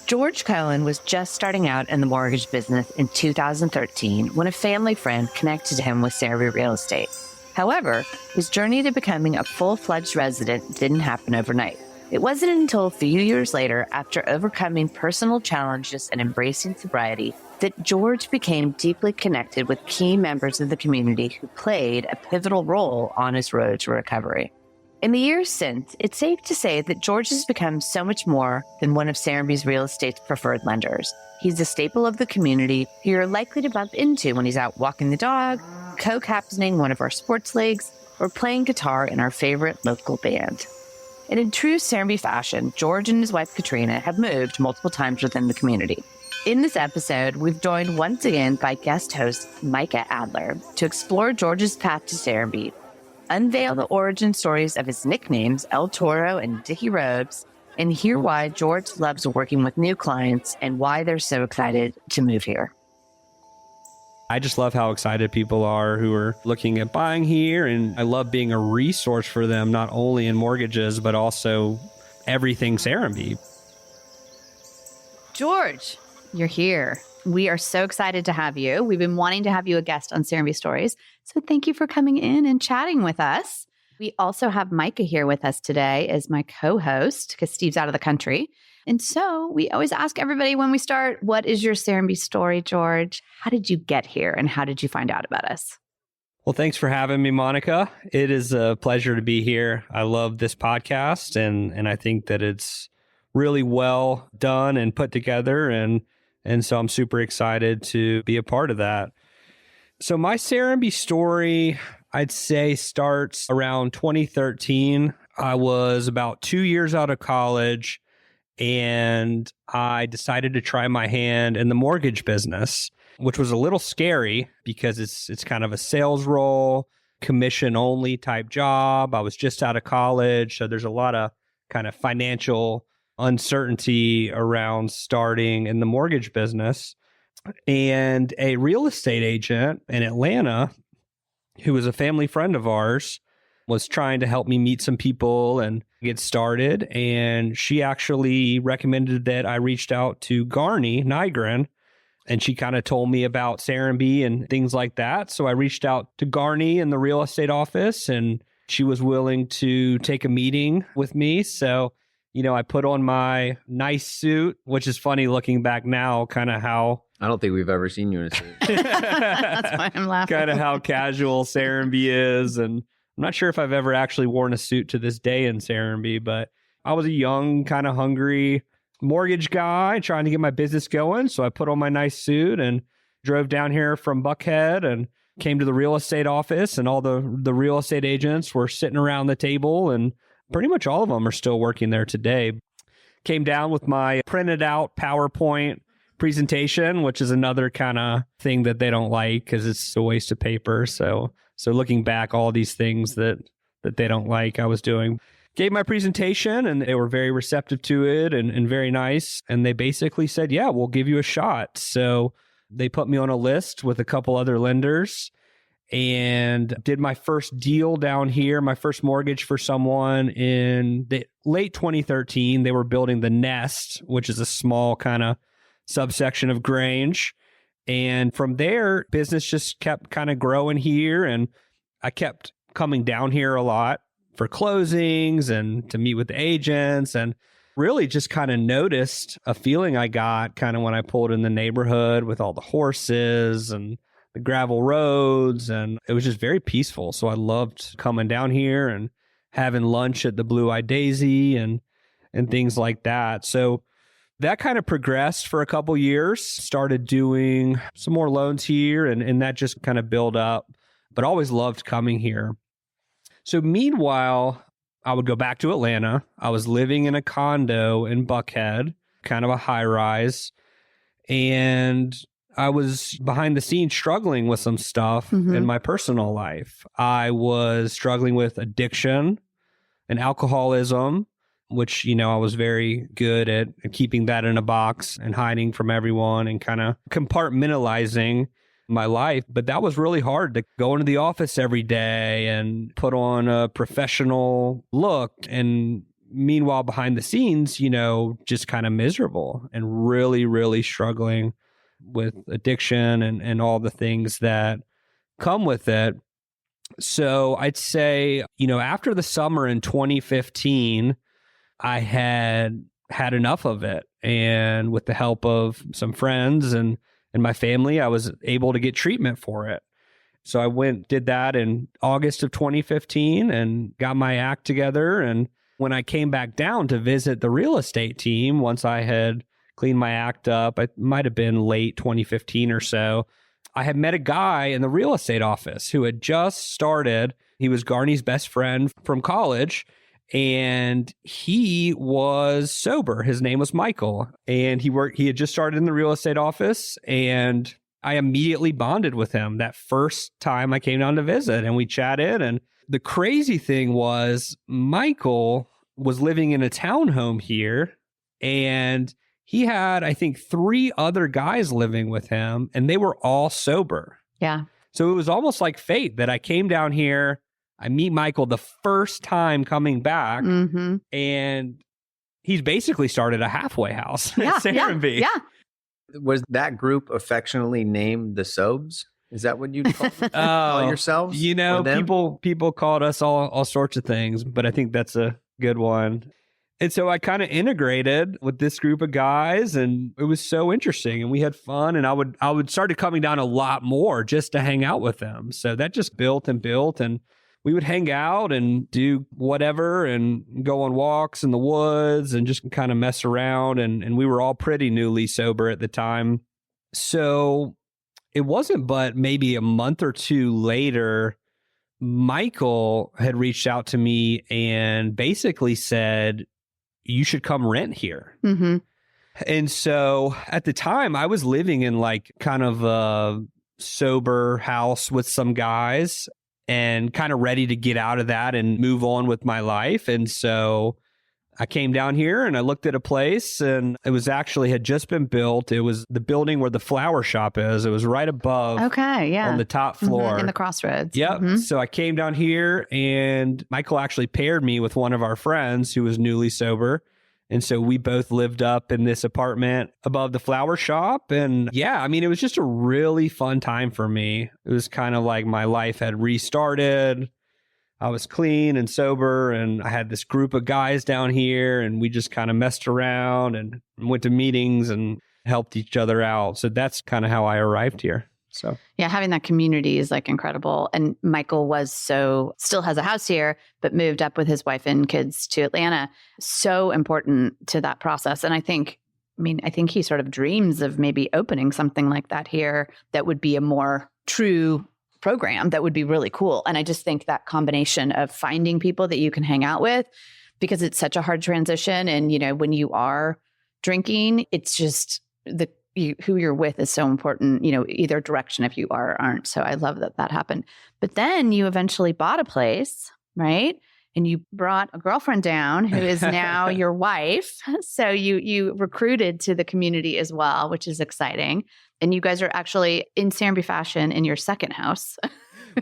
George Cohen was just starting out in the mortgage business in 2013 when a family friend connected him with Serenbe Real Estate. However, his journey to becoming a full-fledged resident didn't happen overnight. It wasn't until a few years later, after overcoming personal challenges and embracing sobriety, that George became deeply connected with key members of the community who played a pivotal role on his road to recovery. In the years since, it's safe to say that George has become so much more than one of Serenbe's real estate's preferred lenders. He's a staple of the community who you're likely to bump into when he's out walking the dog, co-captaining one of our sports leagues, or playing guitar in our favorite local band. And in true Serenbe fashion, George and his wife Katrina have moved multiple times within the community. In this episode, we've joined once again by guest host Micah Adler to explore George's path to Serenbe, unveil the origin stories of his nicknames, El Toro and Dickie Robes, and hear why George loves working with new clients and why they're so excited to move here. I just love how excited people are who are looking at buying here, and I love being a resource for them, not only in mortgages, but also everything Serenbe. George, you're here. We are so excited to have you. We've been wanting to have you a guest on Serenbe Stories. So thank you for coming in and chatting with us. We also have Micah here with us today as my co-host because Steve's out of the country. And so we always ask everybody when we start, what is your Serenbe story, George? How did you get here and how did you find out about us? Well, thanks for having me, Monica. It is a pleasure to be here. I love this podcast and I think that it's really well done and put together. And so I'm super excited to be a part of that. So my Serenbe story, I'd say, starts around 2013. I was about 2 years out of college, and I decided to try my hand in the mortgage business, which was a little scary because it's kind of a sales role, commission-only type job. I was just out of college, so there's a lot of kind of financial uncertainty around starting in the mortgage business. And a real estate agent in Atlanta, who was a family friend of ours, was trying to help me meet some people and get started. And she actually recommended that I reached out to Garney Nygren, and she kind of told me about Serenbe and things like that. So I reached out to Garney in the real estate office, and she was willing to take a meeting with me. So I put on my nice suit, which is funny looking back now, kind of how... I don't think we've ever seen you in a suit. That's why I'm laughing. Kind of how casual Serenbe is. And I'm not sure if I've ever actually worn a suit to this day in Serenbe, but I was a young, kind of hungry mortgage guy trying to get my business going. So I put on my nice suit and drove down here from Buckhead and came to the real estate office, and all the real estate agents were sitting around the table, and pretty much all of them are still working there today. Came down with my printed out PowerPoint presentation, which is another kind of thing that they don't like because it's a waste of paper. So looking back, all these things that they don't like, I was doing. Gave my presentation, and they were very receptive to it and very nice. And they basically said, yeah, we'll give you a shot. So they put me on a list with a couple other lenders and did my first deal down here, my first mortgage for someone in the late 2013. They were building the Nest, which is a small kind of subsection of Grange. And from there, business just kept kind of growing here. And I kept coming down here a lot for closings and to meet with the agents, and really just kind of noticed a feeling I got kind of when I pulled in the neighborhood with all the horses and the gravel roads, and it was just very peaceful. So I loved coming down here and having lunch at the Blue-Eyed Daisy and things like that. So that kind of progressed for a couple years, started doing some more loans here, and that just kind of built up, but always loved coming here. So meanwhile, I would go back to Atlanta. I was living in a condo in Buckhead, kind of a high rise, and I was behind the scenes struggling with some stuff in my personal life. I was struggling with addiction and alcoholism, which, I was very good at keeping that in a box and hiding from everyone and kind of compartmentalizing my life. But that was really hard to go into the office every day and put on a professional look and meanwhile, behind the scenes, just kind of miserable and really, really struggling with addiction and all the things that come with it. So I'd say, after the summer in 2015, I had enough of it. And with the help of some friends and my family, I was able to get treatment for it. So I did that in August of 2015 and got my act together. And when I came back down to visit the real estate team, once I had cleaned my act up, it might have been late 2015 or so, I had met a guy in the real estate office who had just started. He was Garney's best friend from college, and he was sober. His name was Michael, and he had just started in the real estate office, and I immediately bonded with him that first time I came down to visit, and we chatted. And the crazy thing was Michael was living in a townhome here, and he had, I think, 3 other guys living with him, and they were all sober. Yeah. So it was almost like fate that I came down here. I meet Michael the first time coming back, and he's basically started a halfway house at Serenbe. Yeah. Was that group affectionately named the Sobes? Is that what you'd call yourselves? People called us all sorts of things, but I think that's a good one. And so I kind of integrated with this group of guys, and it was so interesting, and we had fun, and I would start coming down a lot more just to hang out with them. So that just built, and we would hang out and do whatever and go on walks in the woods and just kind of mess around. And we were all pretty newly sober at the time. So it wasn't but maybe a month or 2 later, Michael had reached out to me and basically said, you should come rent here. And so at the time I was living in like kind of a sober house with some guys and kind of ready to get out of that and move on with my life. And so I came down here and I looked at a place, and it was actually had just been built. It was the building where the flower shop is. It was right above. Okay. Yeah. On the top floor. In the crossroads. Yep. So I came down here, and Michael actually paired me with one of our friends who was newly sober. And so we both lived up in this apartment above the flower shop. And yeah, I mean, it was just a really fun time for me. It was kind of like my life had restarted. I was clean and sober, and I had this group of guys down here, and we just kind of messed around and went to meetings and helped each other out. So that's kind of how I arrived here. So yeah, having that community is like incredible. And Michael still has a house here, but moved up with his wife and kids to Atlanta. So important to that process. And I think he sort of dreams of maybe opening something like that here that would be a more true program that would be really cool. And I just think that combination of finding people that you can hang out with, because it's such a hard transition. And, when you are drinking, it's just who you're with is so important, either direction if you are or aren't. So I love that happened. But then you eventually bought a place, right? And you brought a girlfriend down who is now your wife. So you recruited to the community as well, which is exciting. And you guys are actually in Serenbe fashion in your second house.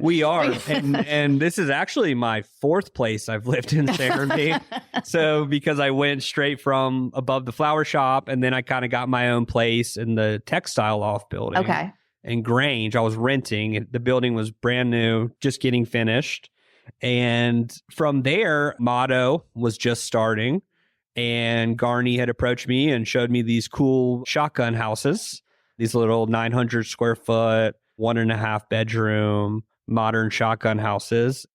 We are. And this is actually my 4th place I've lived in Serenbe. So because I went straight from above the flower shop, and then I kind of got my own place in the textile loft building. Okay. In Grange. I was renting. The building was brand new, just getting finished. And from there, Motto was just starting. And Garney had approached me and showed me these cool shotgun houses, these little 900 square foot, 1.5 bedroom, modern shotgun houses.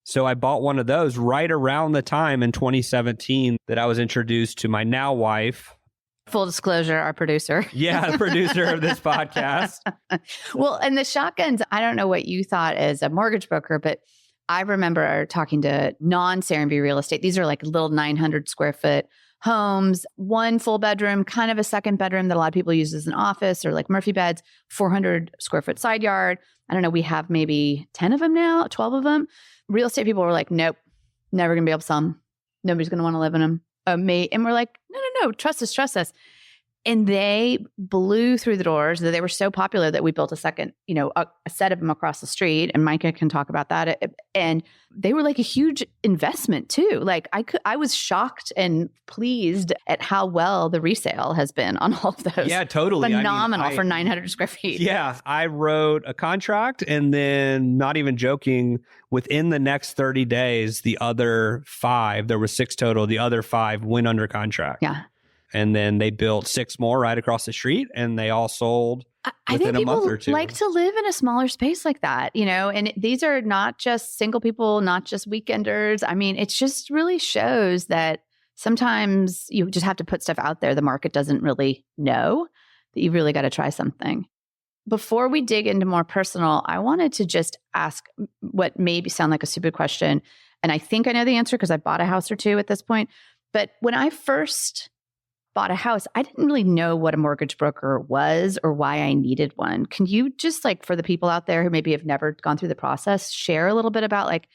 So I bought one of those right around the time in 2017 that I was introduced to my now wife. Full disclosure, our producer. Yeah, the producer of this podcast. Well, and the shotguns, I don't know what you thought as a mortgage broker, but I remember talking to non-Serenbe Real Estate. These are like little 900 square foot homes, 1 full bedroom, kind of a second bedroom that a lot of people use as an office, or like Murphy beds, 400 square foot side yard. I don't know. We have maybe 10 of them now, 12 of them. Real estate people were like, nope, never going to be able to sell them. Nobody's going to want to live in them. And we're like, no, trust us. And they blew through the doors. They were so popular that we built a second, a set of them across the street. And Micah can talk about that. And they were like a huge investment too. Like I was shocked and pleased at how well the resale has been on all of those. Yeah, totally. Phenomenal for 900 square feet. Yeah, I wrote a contract, and then, not even joking, within the next 30 days, the other 5, there was 6 total, the other 5 went under contract. Yeah. And then they built 6 more right across the street, and they all sold within a month or two. Like to live in a smaller space like that, and these are not just single people, not just weekenders. I mean, it just really shows that sometimes you just have to put stuff out there the market doesn't really know, that you've really got to try something. Before we dig into more personal, I wanted to just ask what maybe sound like a stupid question. And I think I know the answer because I bought a house or two at this point. But when I first bought a house, I didn't really know what a mortgage broker was or why I needed one. Can you just, like, for the people out there who maybe have never gone through the process, share a little bit about, like,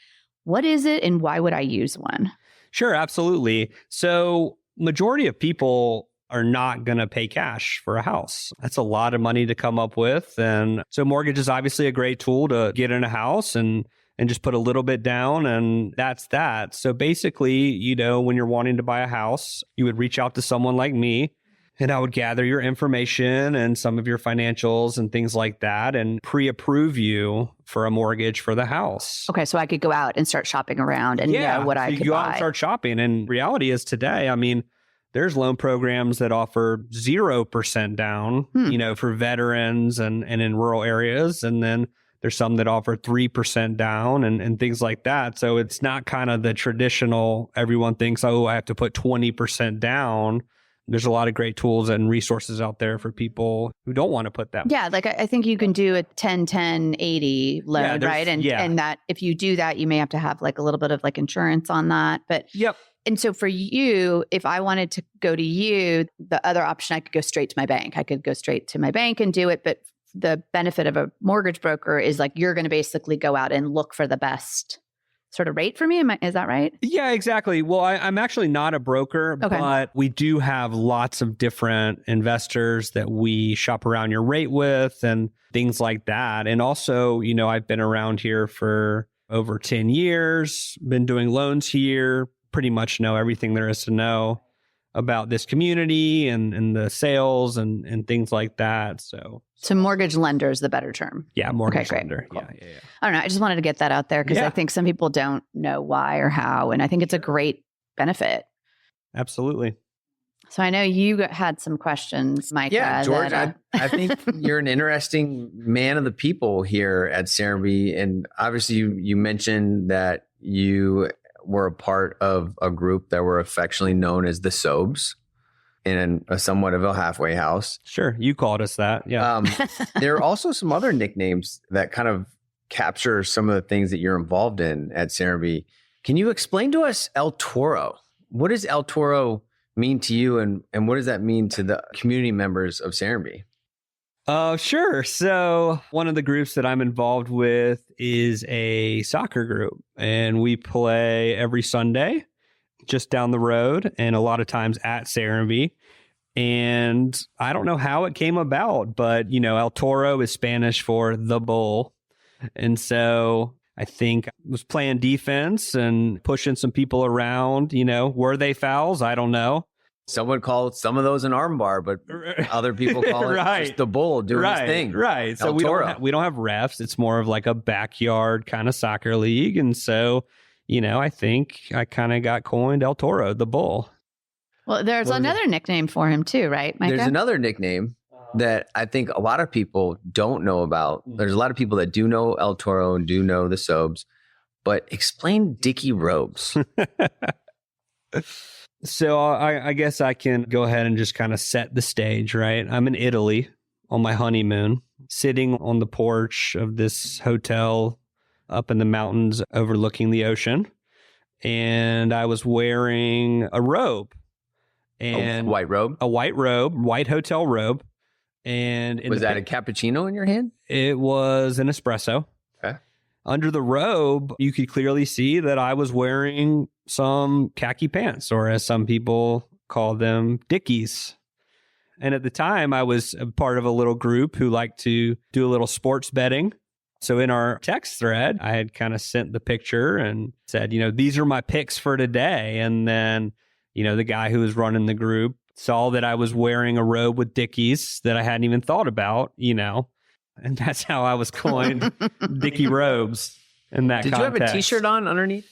what is it and why would I use one? Sure, absolutely. So majority of people are not going to pay cash for a house. That's a lot of money to come up with. And so mortgage is obviously a great tool to get in a house and just put a little bit down, and that's that. So basically, when you're wanting to buy a house, you would reach out to someone like me, and I would gather your information and some of your financials and things like that, and pre-approve you for a mortgage for the house. Okay, so I could go out and start shopping around and know what I could buy. Go out and start shopping. And reality is today, I mean, there's loan programs that offer 0% down, for veterans and in rural areas, and then there's some that offer 3% down and things like that. So it's not kind of the traditional, everyone thinks, oh, I have to put 20% down. There's a lot of great tools and resources out there for people who don't want to put that. Yeah, like I think you can do a 10-10-80 loan, right? And that if you do that, you may have to have like a little bit of like insurance on that. But yep. And so for you, if I wanted to go to you, the other option, I could go straight to my bank. I could go straight to my bank and do it. But the benefit of a mortgage broker is like you're going to basically go out and look for the best sort of rate for me. Is that right? Yeah, exactly. Well, I'm actually not a broker, but we do have lots of different investors that we shop around your rate with and things like that. And also, I've been around here for over 10 years, been doing loans here, pretty much know everything there is to know about this community and the sales and things like that. So mortgage lender is the better term. Yeah, mortgage okay, lender. Cool. Yeah. I don't know. I just wanted to get that out there because I think some people don't know why or how. And I think it's a great benefit. Absolutely. So I know you had some questions, Micah. Yeah, George, I think you're an interesting man of the people here at Serenbe. And obviously you mentioned that you were a part of a group that were affectionately known as the Sobes in a somewhat of a halfway house. Sure. You called us that. Yeah. There are also some other nicknames that kind of capture some of the things that you're involved in at Serenbe. Can you explain to us El Toro? What does El Toro mean to you and what does that mean to the community members of Serenbe? Sure. So one of the groups that I'm involved with is a soccer group, and we play every Sunday just down the road and a lot of times at Serenbe. And I don't know how it came about, but, El Toro is Spanish for the bull. And so I think I was playing defense and pushing some people around, were they fouls? I don't know. Some would call some of those an armbar, but other people call it just the bull doing his thing. Right. So we don't have refs. It's more of like a backyard kind of soccer league. And so, I think I kind of got coined El Toro, the bull. Well, there's another nickname for him too, right, Micah? There's another nickname that I think a lot of people don't know about. There's a lot of people that do know El Toro and do know the Sobes, but explain Dickie Robes. So I guess I can go ahead and just kind of set the stage, right? I'm in Italy on my honeymoon, sitting on the porch of this hotel up in the mountains overlooking the ocean. And I was wearing a robe. And a white robe? A white robe, white hotel robe. And was that a cappuccino in your hand? It was an espresso. Okay. Under the robe, you could clearly see that I was wearing some khaki pants, or as some people call them, Dickies. And at the time, I was a part of a little group who liked to do a little sports betting. So in our text thread, I had kind of sent the picture and said, these are my picks for today. And then, the guy who was running the group saw that I was wearing a robe with Dickies that I hadn't even thought about, and that's how I was coined Dickie Robes in that Did context. you have a t-shirt on underneath?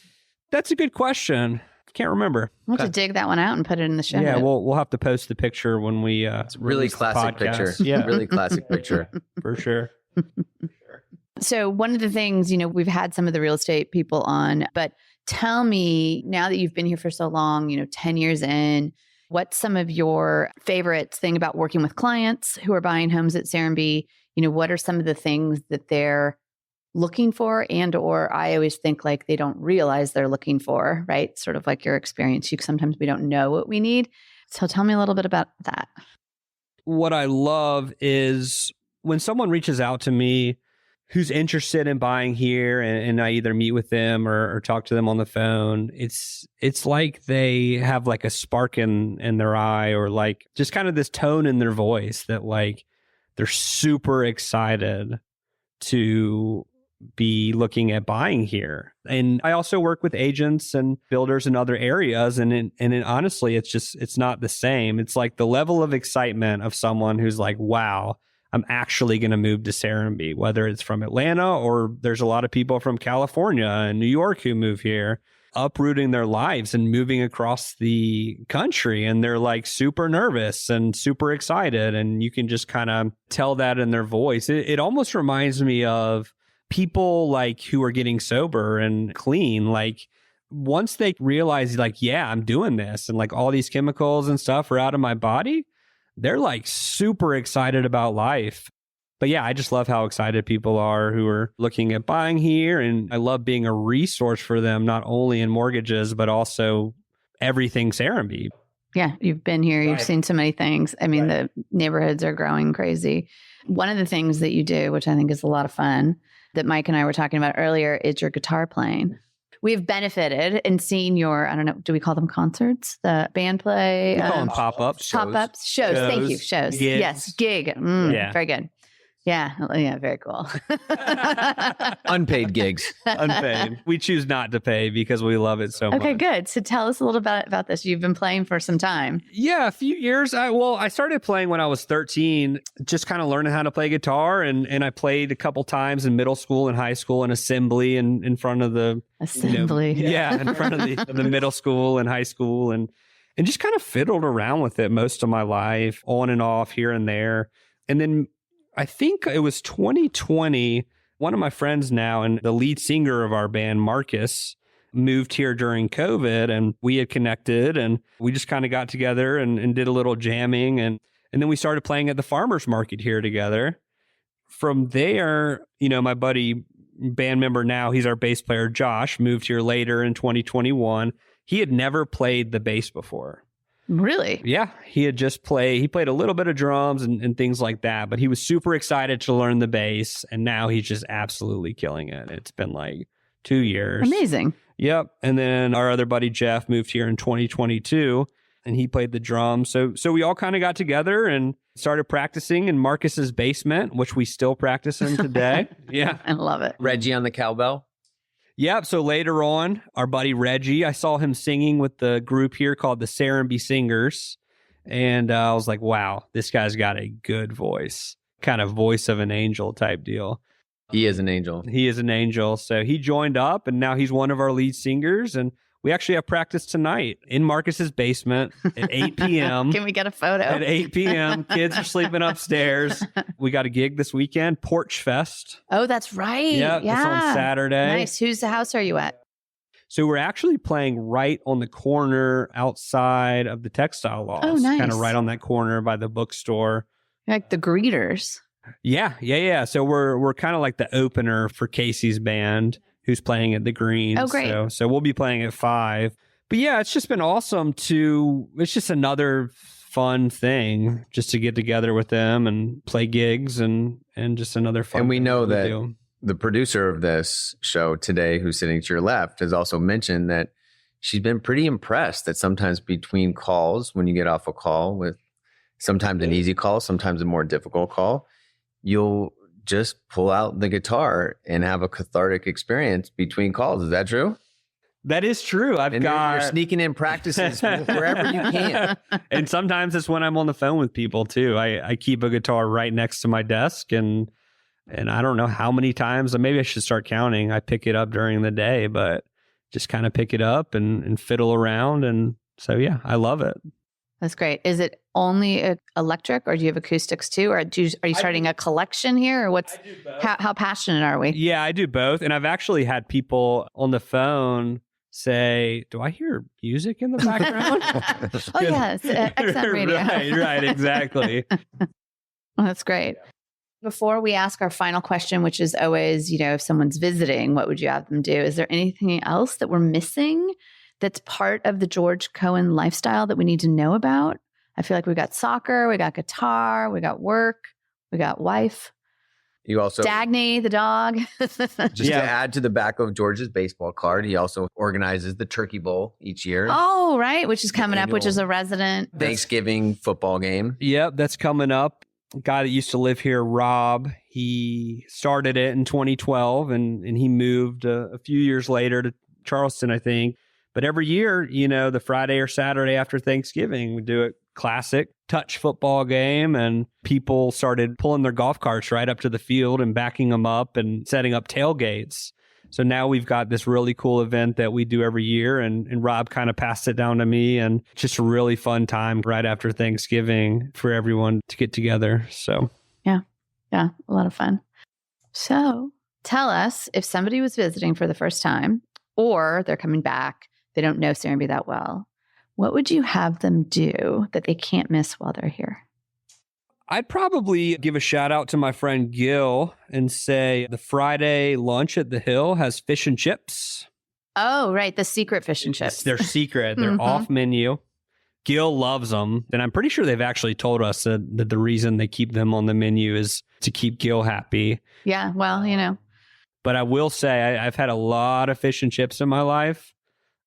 That's a good question. Can't remember. We'll have to dig that one out and put it in the show. Yeah, notes. we'll have to post the picture when we It's a really release the classic picture. podcast. Yeah, Really classic picture. for sure. So one of the things, we've had some of the real estate people on, but tell me, now that you've been here for so long, 10 years in, what's some of your favorites thing about working with clients who are buying homes at Serenbe? What are some of the things that they're looking for, and or I always think like they don't realize they're looking for, right? Sort of like your experience. Sometimes we don't know what we need. So tell me a little bit about that. What I love is when someone reaches out to me who's interested in buying here, and I either meet with them or talk to them on the phone, it's like they have like a spark in their eye, or like just kind of this tone in their voice that like they're super excited to be looking at buying here. And I also work with agents and builders in other areas. And honestly, it's not the same. It's like the level of excitement of someone who's like, wow, I'm actually going to move to Serenbe, whether it's from Atlanta or there's a lot of people from California and New York who move here, uprooting their lives and moving across the country. And they're like super nervous and super excited. And you can just kind of tell that in their voice. It almost reminds me of people like who are getting sober and clean. Like once they realize like, yeah, I'm doing this and like all these chemicals and stuff are out of my body, they're like super excited about life. But yeah, I just love how excited people are who are looking at buying here. And I love being a resource for them, not only in mortgages, but also everything Serenbe. Yeah, you've been here. You've Right. seen so many things. I mean, Right. the neighborhoods are growing crazy. One of the things that you do, which I think is a lot of fun, that Mike and I were talking about earlier, is your guitar playing. We've benefited in seeing your, I don't know, do we call them concerts? The band play? We call them pop-ups. Pop-ups? Shows. Thank you. Shows. Gigs. Yes. Gig. Yeah. Very good. Yeah. Yeah. Very cool. Unpaid gigs. Unpaid. We choose not to pay because we love it so much. Okay, good. So tell us a little bit about this. You've been playing for some time. Yeah, a few years. I started playing when I was 13, just kind of learning how to play guitar. And I played a couple times in middle school and high school and assembly and in front of the Assembly. in front of the middle school and high school and just kind of fiddled around with it most of my life, on and off here and there. And then I think it was 2020, one of my friends now and the lead singer of our band, Marcus, moved here during COVID, and we had connected and we just kind of got together and did a little jamming. And then we started playing at the farmer's market here together. From there, my buddy, band member now, he's our bass player, Josh, moved here later in 2021. He had never played the bass before. Really? Yeah, he played a little bit of drums and things like that, but he was super excited to learn the bass, and now he's just absolutely killing it. It's been like 2 years. Amazing. Yep. And then our other buddy, Jeff, moved here in 2022, and he played the drums. So we all kind of got together and started practicing in Marcus's basement, which we still practice in today. Yeah. I love it. Reggie on the cowbell. Yep. So later on, our buddy Reggie, I saw him singing with the group here called the Serenbe Singers. And I was like, wow, this guy's got a good voice, kind of voice of an angel type deal. He is an angel. He is an angel. So he joined up and now he's one of our lead singers. And we actually have practice tonight in Marcus's basement at 8 p.m. Can we get a photo? At 8 p.m. Kids are sleeping upstairs. We got a gig this weekend, Porch Fest. Oh, that's right. Yep, Yeah. it's on Saturday. Nice. Whose house are you at? So we're actually playing right on the corner outside of the textile laws. Oh, nice. Kind of right on that corner by the bookstore. You're like the greeters. Yeah. So we're kind of like the opener for Casey's band, who's playing at the Green. Oh, great. So we'll be playing at 5. But yeah, it's just been awesome it's just another fun thing just to get together with them and play gigs and just another fun And we thing know that do. the producer of this show today, who's sitting to your left, has also mentioned that she's been pretty impressed that sometimes between calls, when you get off a call with sometimes an easy call, sometimes a more difficult call, you'll just pull out the guitar and have a cathartic experience between calls. Is that true? That is true. You're sneaking in practices wherever you can. And sometimes it's when I'm on the phone with people too. I keep a guitar right next to my desk, and I don't know how many times, maybe I should start counting. I pick it up during the day, but just kind of pick it up and fiddle around. And so, yeah, I love it. That's great. Is it only electric, or do you have acoustics too? Or are you starting a collection here, or what's, how passionate are we? Yeah, I do both. And I've actually had people on the phone say, do I hear music in the background? Oh, yes. XM radio. Right, exactly. Well, that's great. Before we ask our final question, which is always, if someone's visiting, what would you have them do? Is there anything else that we're missing that's part of the George Cohen lifestyle that we need to know about? I feel like we got soccer, we got guitar, we got work, we got wife. You also Dagny, the dog. to add to the back of George's baseball card, he also organizes the Turkey Bowl each year. Oh, right, which is coming up, which is a resident Thanksgiving football game. Yep, that's coming up. A guy that used to live here, Rob, he started it in 2012 and he moved a few years later to Charleston, I think. But every year, the Friday or Saturday after Thanksgiving, we do a classic touch football game, and people started pulling their golf carts right up to the field and backing them up and setting up tailgates. So now we've got this really cool event that we do every year, and Rob kind of passed it down to me, and just a really fun time right after Thanksgiving for everyone to get together. So yeah, a lot of fun. So tell us, if somebody was visiting for the first time or they're coming back, they don't know Serenbe that well, what would you have them do that they can't miss while they're here? I'd probably give a shout out to my friend Gil and say the Friday lunch at the Hill has fish and chips. Oh, right. The secret fish and chips. They're secret. They're off menu. Gil loves them. And I'm pretty sure they've actually told us that the reason they keep them on the menu is to keep Gil happy. Yeah. Well, But I will say I've had a lot of fish and chips in my life,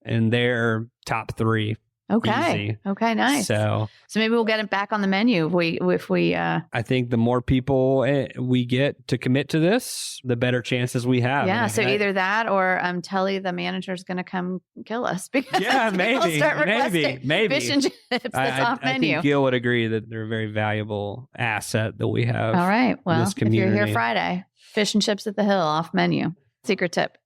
and they're top 3. Okay. Easy. Okay. Nice. So maybe we'll get it back on the menu if we. I think the more people we get to commit to this, the better chances we have. Yeah. So either that, or Telly, the manager, is going to come kill us because maybe fish and chips that's off menu. I think Gil would agree that they're a very valuable asset that we have. All right. Well, if you're here Friday, fish and chips at the Hill off menu. Secret tip.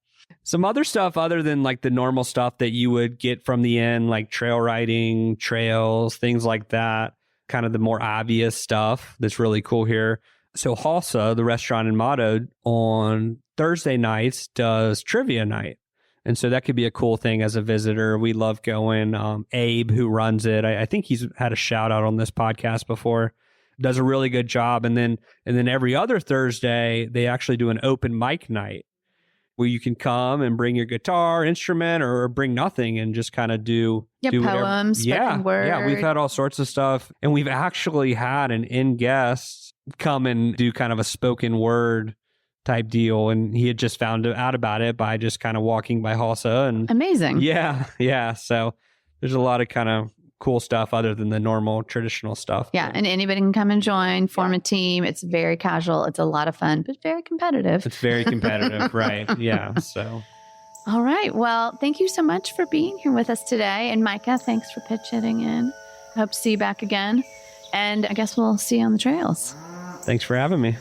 Some other stuff other than like the normal stuff that you would get from the inn, like trail riding, trails, things like that, kind of the more obvious stuff that's really cool here. So Halsa, the restaurant in Motto, on Thursday nights does trivia night. And so that could be a cool thing as a visitor. We love going. Abe, who runs it, I think he's had a shout out on this podcast before, does a really good job. And then every other Thursday, they actually do an open mic night, where you can come and bring your guitar, instrument, or bring nothing and just kind of do poems, spoken word. Yeah, we've had all sorts of stuff. And we've actually had an in-guest come and do kind of a spoken word type deal. And he had just found out about it by just kind of walking by Halsa. And amazing. Yeah. So there's a lot of kind of cool stuff other than the normal traditional stuff. Yeah. And anybody can come and join, form a team. It's very casual. It's a lot of fun, but very competitive. It's very competitive. Right. Yeah. So. All right. Well, thank you so much for being here with us today. And Micah, thanks for pitch hitting in. I hope to see you back again. And I guess we'll see you on the trails. Thanks for having me.